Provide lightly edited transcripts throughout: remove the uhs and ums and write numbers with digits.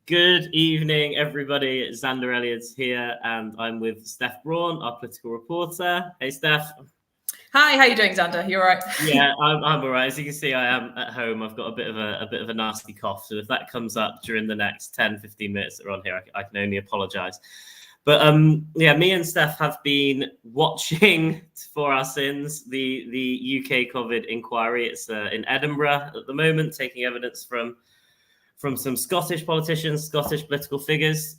Good evening, everybody. Xander Elliards here, and I'm with Steph Brawn, our political reporter. Hey, Steph. Hi, how you doing, Xander? You all right? Yeah, I'm all right. As you can see, I am at home. I've got a bit of a nasty cough, so if that comes up during the next 10, 15 minutes that are on here, I can only apologise. But me and Steph have been watching for our sins the UK COVID inquiry. It's in Edinburgh at the moment, taking evidence from some Scottish politicians, Scottish political figures.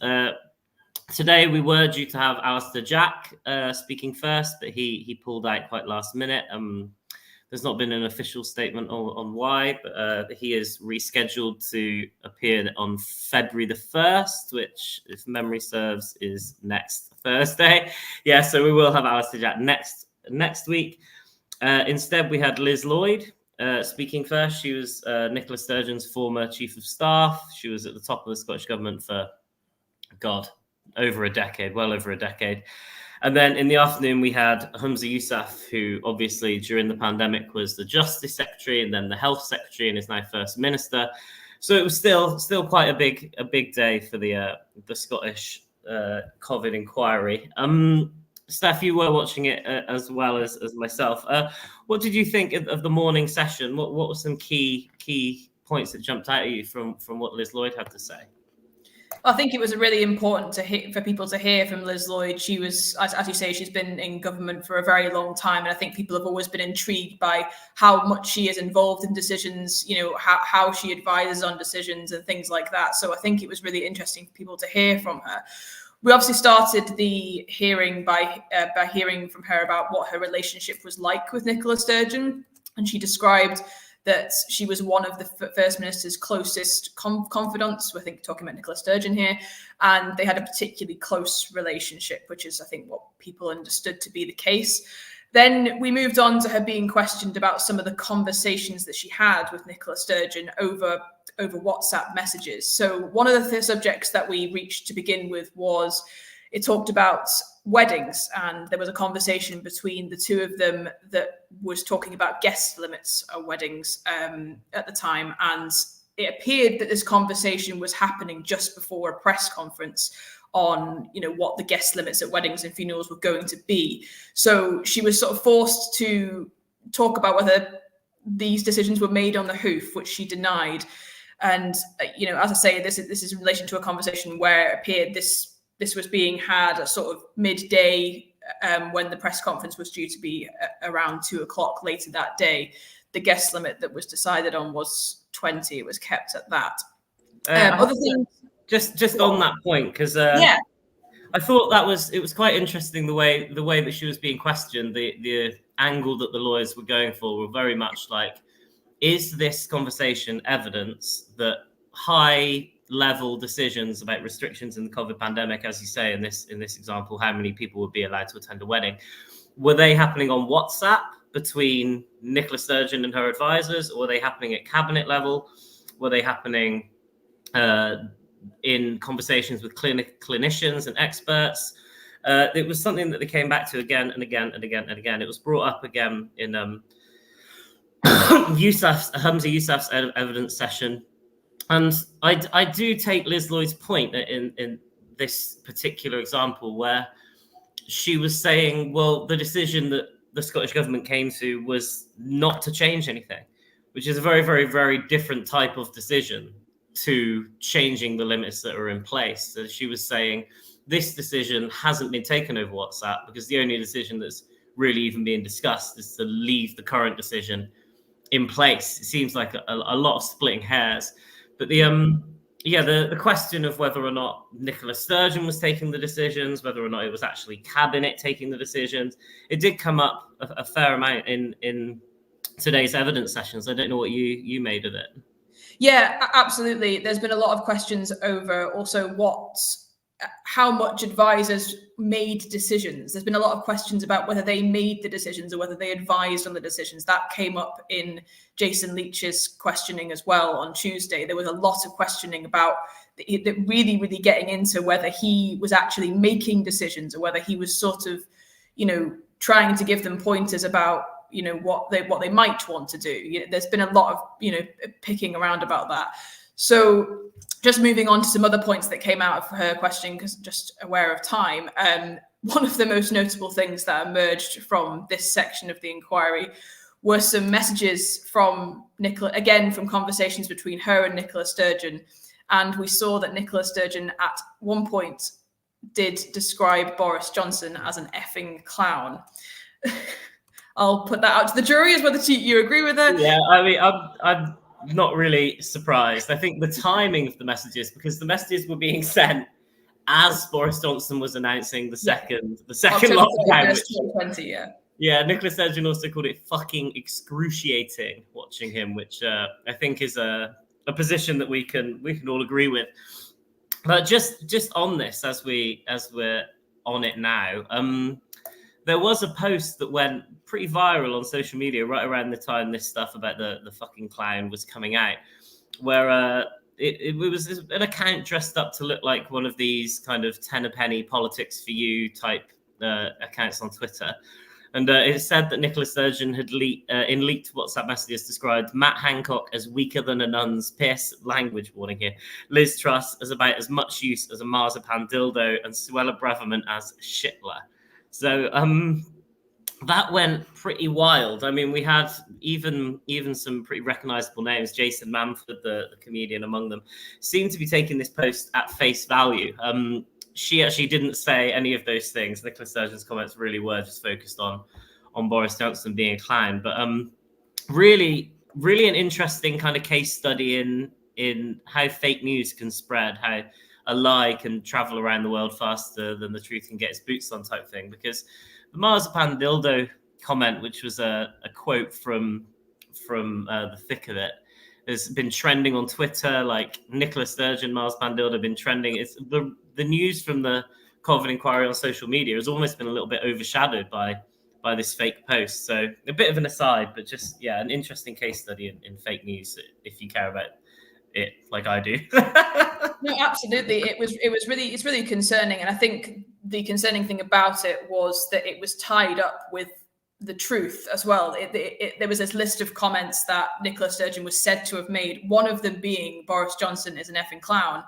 Today we were due to have Alistair Jack speaking first, but he pulled out quite last minute. There's not been an official statement on why, but he is rescheduled to appear on February the 1st, which, if memory serves, is next Thursday. Yeah, so we will have Alistair Jack next week. Instead, we had Liz Lloyd speaking first. She was Nicola Sturgeon's former chief of staff. She was at the top of the Scottish government for, well over a decade. And then in the afternoon, we had Humza Yousaf, who obviously during the pandemic was the Justice Secretary and then the Health Secretary and is now First Minister. So it was still quite a big day for the Scottish COVID inquiry. Steph, you were watching it as well as myself. What did you think of the morning session? What were some key points that jumped out at you from what Liz Lloyd had to say? I think it was really important for people to hear from Liz Lloyd. She was, as you say, she's been in government for a very long time, and I think people have always been intrigued by how much she is involved in decisions, how she advises on decisions and things like that. So I think it was really interesting for people to hear from her. We obviously started the hearing by hearing from her about what her relationship was like with Nicola Sturgeon, and she described that she was one of the First Minister's closest confidants. I think talking about Nicola Sturgeon here, and they had a particularly close relationship, which is, I think, what people understood to be the case. Then we moved on to her being questioned about some of the conversations that she had with Nicola Sturgeon over WhatsApp messages. So one of the subjects that we reached to begin with was, it talked about weddings, and there was a conversation between the two of them that was talking about guest limits at weddings at the time. And it appeared that this conversation was happening just before a press conference on, what the guest limits at weddings and funerals were going to be. So she was sort of forced to talk about whether these decisions were made on the hoof, which she denied. And, as I say, this is in relation to a conversation where it appeared this was being had at sort of midday when the press conference was due to be around 2:00 later that day. The guest limit that was decided on was 20. It was kept at that. Other things, just on that point, because I thought it was quite interesting the way that she was being questioned. The angle that the lawyers were going for were very much like, is this conversation evidence that high-level decisions about restrictions in the COVID pandemic, as you say in this example, how many people would be allowed to attend a wedding, were they happening on WhatsApp between Nicola Sturgeon and her advisors, or were they happening at cabinet level? Were they happening in conversations with clinicians and experts? It was something that they came back to again and again and again and again. It was brought up again in Humza Yousaf's evidence session. And I do take Liz Lloyd's point in this particular example, where she was saying, well, the decision that the Scottish government came to was not to change anything, which is a very, very, very different type of decision to changing the limits that are in place. So she was saying this decision hasn't been taken over WhatsApp because the only decision that's really even being discussed is to leave the current decision in place. It seems like a lot of splitting hairs. But the question of whether or not Nicola Sturgeon was taking the decisions, whether or not it was actually cabinet taking the decisions, it did come up a fair amount in today's evidence sessions. I don't know what you made of it. Yeah, absolutely. There's been a lot of questions over also how much advisors made decisions. There's been a lot of questions about whether they made the decisions or whether they advised on the decisions. That came up in Jason Leach's questioning as well on Tuesday. There was a lot of questioning about really, really getting into whether he was actually making decisions or whether he was sort of, trying to give them pointers about, what they might want to do. There's been a lot of, picking around about that. So just moving on to some other points that came out of her question, because just aware of time. One of the most notable things that emerged from this section of the inquiry were some messages from Nicola, again, from conversations between her and Nicola Sturgeon. And we saw that Nicola Sturgeon at one point did describe Boris Johnson as an effing clown. I'll put that out to the jury as whether you agree with her. Yeah, I mean, I'm not really surprised. I think the timing of the messages, because the messages were being sent as Boris Johnson was announcing the second lockdown. 2020, yeah, Nicola Sturgeon also called it fucking excruciating watching him, which I think is a position that we can all agree with. But just on this, as we're on it now, there was a post that went pretty viral on social media right around the time this stuff about the fucking clown was coming out, where it was an account dressed up to look like one of these kind of 10 a penny politics for you type accounts on Twitter. And it said that Nicola Sturgeon had in leaked WhatsApp messages described Matt Hancock as weaker than a nun's piss, language warning here, Liz Truss as about as much use as a marzipan dildo, and Suella Braverman as Shitler. So that went pretty wild. I mean, we had even some pretty recognizable names. Jason Manford, the comedian among them, seemed to be taking this post at face value. She actually didn't say any of those things. Nicola Sturgeon's comments really were just focused on Boris Johnson being a clown. But really an interesting kind of case study in how fake news can spread, how a lie can travel around the world faster than the truth can get its boots on type thing. Because the marzipan dildo comment, which was a quote from the thick of it, has been trending on Twitter. Like Nicola Sturgeon, marzipan dildo, been trending. It's the news from the COVID inquiry on social media has almost been a little bit overshadowed by this fake post. So a bit of an aside, but just, yeah, an interesting case study in fake news if you care about it like I do. No, absolutely. It's really concerning. And I think the concerning thing about it was that it was tied up with the truth as well. There was this list of comments that Nicola Sturgeon was said to have made, one of them being Boris Johnson is an effing clown,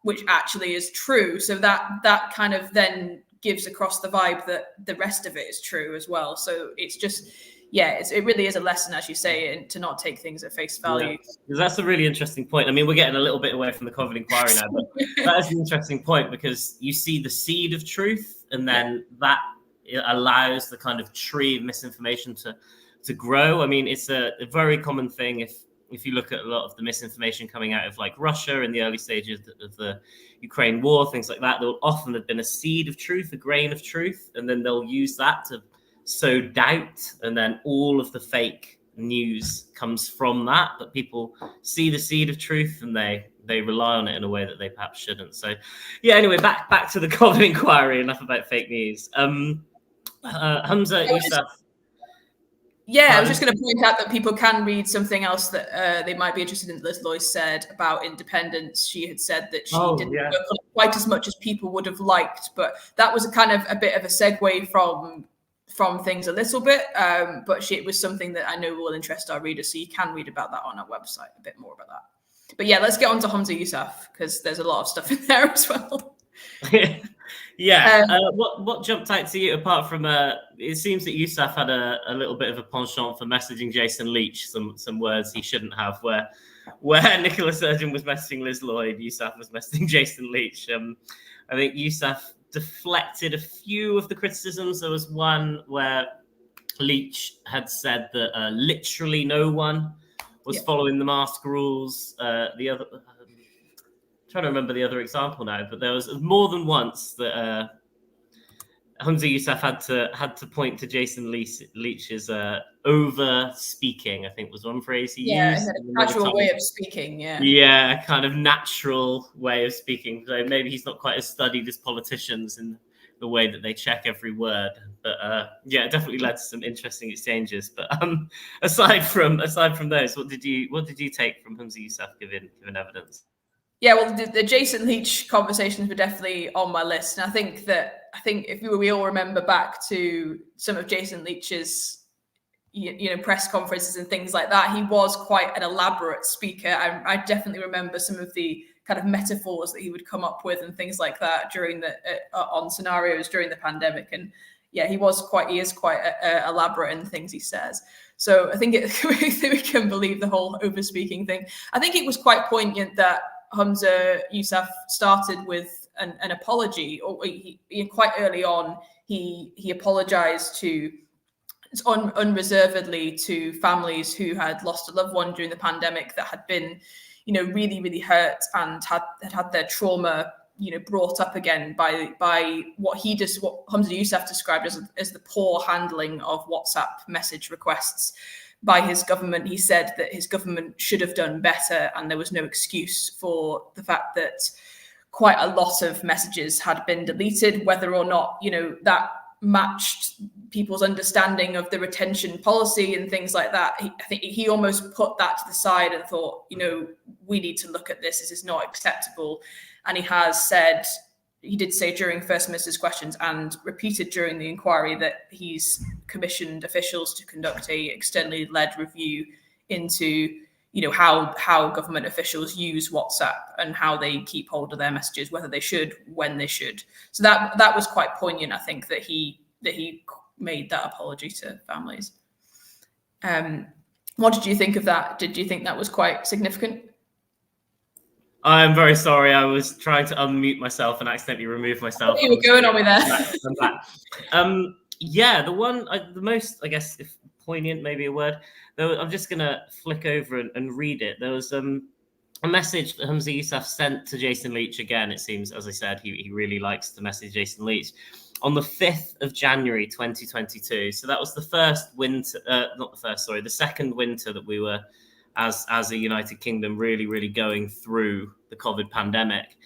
which actually is true. So that kind of then gives across the vibe that the rest of it is true as well. So it's just, it really is a lesson, as you say, to not take things at face value. Yeah, that's a really interesting point. I mean, we're getting a little bit away from the COVID inquiry now, but that is an interesting point, because you see the seed of truth, and then that allows the kind of tree of misinformation to grow. I mean, it's a very common thing if you look at a lot of the misinformation coming out of like Russia in the early stages of the Ukraine war, things like that, there will often have been a seed of truth, a grain of truth, and then they'll use that to sow doubt, and then all of the fake news comes from that. But people see the seed of truth and they rely on it in a way that they perhaps shouldn't. So yeah, anyway, back to the COVID inquiry, enough about fake news. Humza Yousaf. Yeah, I was just going to point out that people can read something else that they might be interested in. Liz Lloyd said about independence. She had said that she didn't work on it quite as much as people would have liked, but that was a bit of a segue from things a little bit. But it was something that I know will interest our readers, so you can read about that on our website, a bit more about that. But yeah, let's get on to Humza Yousaf, because there's a lot of stuff in there as well. What jumped out to you, apart from it seems that Yousaf had a little bit of a penchant for messaging Jason Leach some words he shouldn't have, where Nicola Sturgeon was messaging Liz Lloyd, Yousaf was messaging Jason Leach. I think Yousaf deflected a few of the criticisms. There was one where Leach had said that literally no one was following the mask rules. The other, trying to remember the other example now, but there was more than once that Humza Yousaf had to point to Jason Leach's over speaking, I think was one phrase he used. Yeah, a natural way of speaking. Yeah, kind of natural way of speaking. So maybe he's not quite as studied as politicians in the way that they check every word. But it definitely led to some interesting exchanges. But aside from those, what did you take from Humza Yousaf given evidence? Yeah, well, the Jason Leach conversations were definitely on my list, and I think if we all remember back to some of Jason Leach's, press conferences and things like that. He was quite an elaborate speaker. I definitely remember some of the kind of metaphors that he would come up with and things like that during on scenarios during the pandemic. And yeah, he is quite elaborate in the things he says. So I think we can believe the whole overspeaking thing. I think it was quite poignant that Humza Yousaf started with an apology, or he quite early on he apologized unreservedly to families who had lost a loved one during the pandemic, that had been, really, really hurt and had their trauma, brought up again by what Humza Yousaf described as the poor handling of WhatsApp message requests by his government. He said that his government should have done better, and there was no excuse for the fact that quite a lot of messages had been deleted, whether or not, that matched people's understanding of the retention policy and things like that. I think he almost put that to the side and thought, we need to look at this. This is not acceptable. And he did say during First Minister's questions and repeated during the inquiry that he's commissioned officials to conduct a externally led review into, how government officials use WhatsApp and how they keep hold of their messages, whether they should, when they should. So that was quite poignant, I think, that he made that apology to families. What did you think of that? Did you think that was quite significant? I'm very sorry. I was trying to unmute myself and accidentally remove myself. You were going on with that. Yeah, the most, I guess, if poignant, maybe a word. I'm just going to flick over and read it. There was a message that Humza Yousaf sent to Jason Leach again. It seems, as I said, he really likes to message Jason Leach on the 5th of January, 2022. So that was the second winter that we were, as a United Kingdom, really, really going through the COVID pandemic.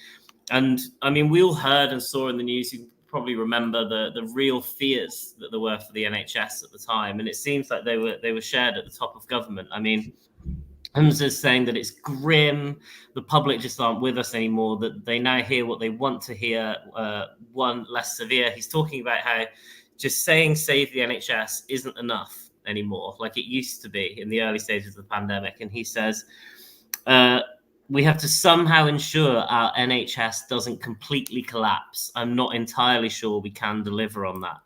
And I mean, we all heard and saw in the news, you probably remember the real fears that there were for the NHS at the time. And it seems like they were shared at the top of government. I mean, Humza's saying that it's grim, the public just aren't with us anymore, that they now hear what they want to hear, one less severe. He's talking about how just saying save the NHS isn't enough anymore, like it used to be in the early stages of the pandemic. And he says, we have to somehow ensure our NHS doesn't completely collapse. I'm not entirely sure we can deliver on that.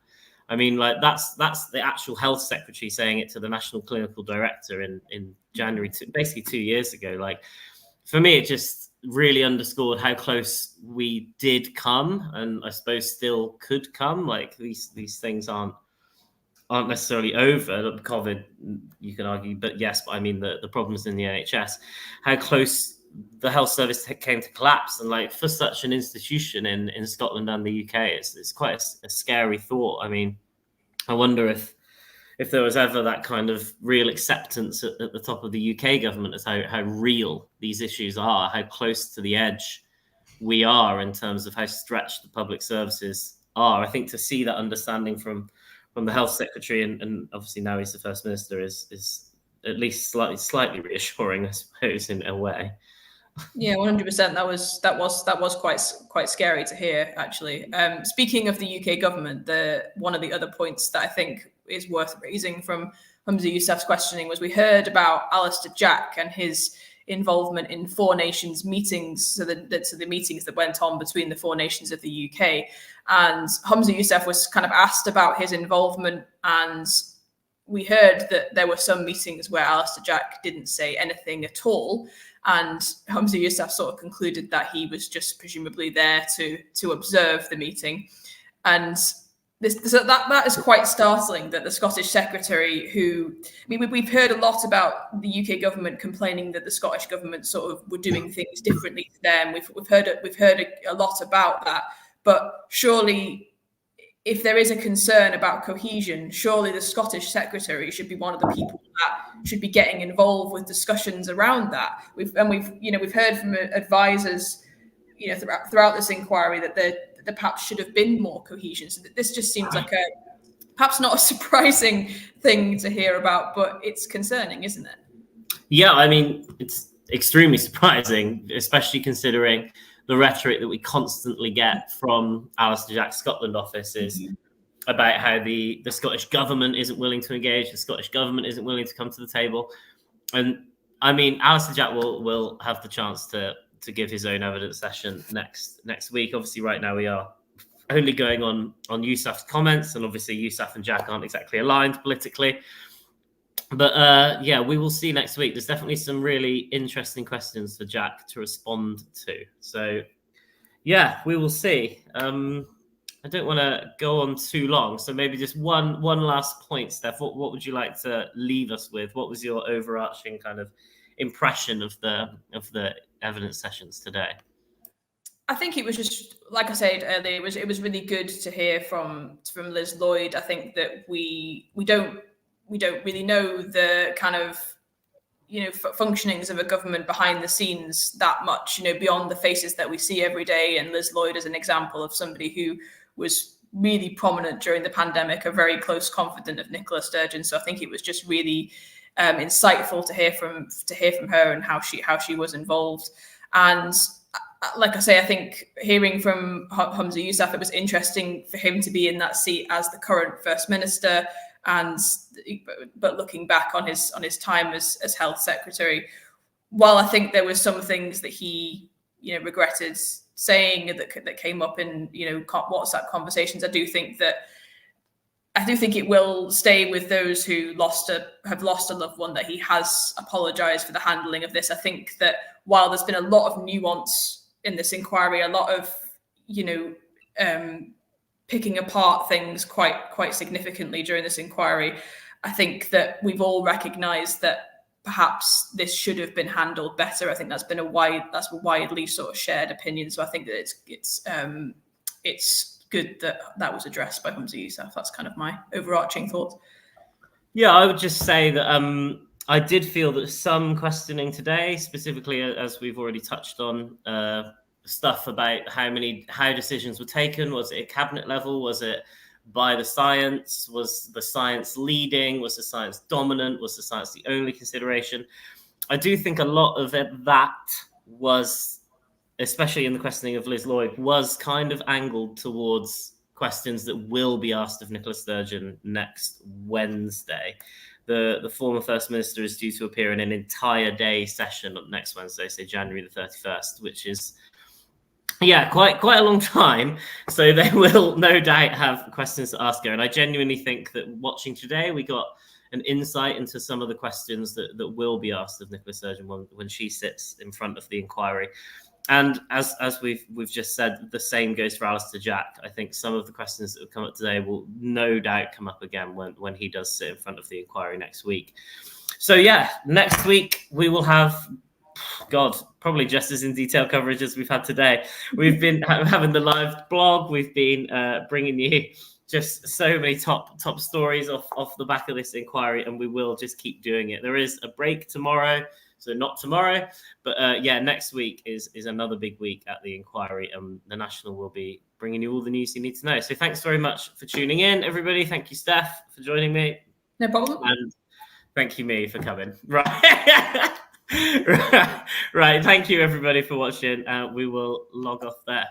I mean, like that's the actual health secretary saying it to the national clinical director in January, basically 2 years ago. Like, for me, it just really underscored how close we did come, and I suppose still could come. Like these things aren't necessarily over. COVID, you can argue, but yes, but I mean the problems in the NHS, how close the health service came to collapse. And like, for such an institution in Scotland and the UK, it's quite a scary thought. I mean, I wonder if there was ever that kind of real acceptance at the top of the UK government as how real these issues are, how close to the edge we are in terms of how stretched the public services are. I think to see that understanding from the health secretary and obviously now he's the First Minister is at least slightly reassuring, I suppose, in a way. Yeah, 100%. That was quite scary to hear, actually. Speaking of the UK government, one of the other points that I think is worth raising from Humza Yousaf's questioning was we heard about Alistair Jack and his involvement in Four Nations meetings, so the meetings that went on between the Four Nations of the UK. And Humza Yousaf was kind of asked about his involvement, and we heard that there were some meetings where Alistair Jack didn't say anything at all. And Humza Yousaf sort of concluded that he was just presumably there to observe the meeting. And that is quite startling that the Scottish Secretary, we've heard a lot about the UK government complaining that the Scottish government sort of were doing things differently to them. We've heard a lot about that. But surely, if there is a concern about cohesion, surely the Scottish Secretary should be one of the people that should be getting involved with discussions around that. We've heard from advisors, throughout this inquiry that there perhaps should have been more cohesion. So this just seems like perhaps not a surprising thing to hear about, but it's concerning, isn't it? Yeah, I mean, it's extremely surprising, especially considering the rhetoric that we constantly get from Alistair Jack's Scotland office is about how the Scottish government isn't willing to engage, the Scottish government isn't willing to come to the table. And I mean, Alistair Jack will have the chance to give his own evidence session next week. Obviously, right now we are only going on Yousaf's comments, and obviously Yousaf and Jack aren't exactly aligned politically. But yeah, we will see next week. There's definitely some really interesting questions for Jack to respond to. So yeah, we will see. I don't want to go on too long, so maybe just one last point, Steph. What would you like to leave us with? What was your overarching kind of impression of the evidence sessions today? I think it was just, like I said earlier, it was really good to hear from Liz Lloyd. I think that we don't really know the kind of functionings of a government behind the scenes that much, beyond the faces that we see every day. And Liz Lloyd is an example of somebody who was really prominent during the pandemic, a very close confidant of Nicola Sturgeon. So I think it was just really insightful to hear from her and how she was involved. And like I say, I think hearing from Humza Yousaf, it was interesting for him to be in that seat as the current First Minister, but looking back on his time as Health Secretary, while I think there were some things that he regretted saying that came up in WhatsApp conversations, I do think it will stay with those who have lost a loved one that he has apologized for the handling of this. I think that while there's been a lot of nuance in this inquiry, a lot of picking apart things quite significantly during this inquiry, I think that we've all recognized that perhaps this should have been handled better. I think that's a widely sort of shared opinion. So I think that it's good that was addressed by Humza Yousaf. That's kind of my overarching thoughts. Yeah, I would just say that I did feel that some questioning today, specifically as we've already touched on, stuff about how decisions were taken. Was it at cabinet level? Was it by the science? Was the science leading? Was the science dominant? Was the science the only consideration? I do think a lot of it, that was, especially in the questioning of Liz Lloyd, was kind of angled towards questions that will be asked of Nicola Sturgeon next Wednesday. The former First Minister is due to appear in an entire day session on next Wednesday, so January the 31st, which is quite a long time. So they will no doubt have questions to ask her. And I genuinely think that watching today, we got an insight into some of the questions that will be asked of Nicola Sturgeon when she sits in front of the inquiry. And as we've just said, the same goes for Alistair Jack. I think some of the questions that have come up today will no doubt come up again when he does sit in front of the inquiry next week. So yeah, next week we will have, probably just as in detail coverage as we've had today. We've been having the live blog. We've been bringing you just so many top stories off the back of this inquiry, and we will just keep doing it. There is a break tomorrow, so not tomorrow, but next week is another big week at the inquiry, and the National will be bringing you all the news you need to know. So thanks very much for tuning in, everybody. Thank you, Steph, for joining me. No problem. And thank you, me, for coming. Right. Right. Thank you, everybody, for watching. We will log off there.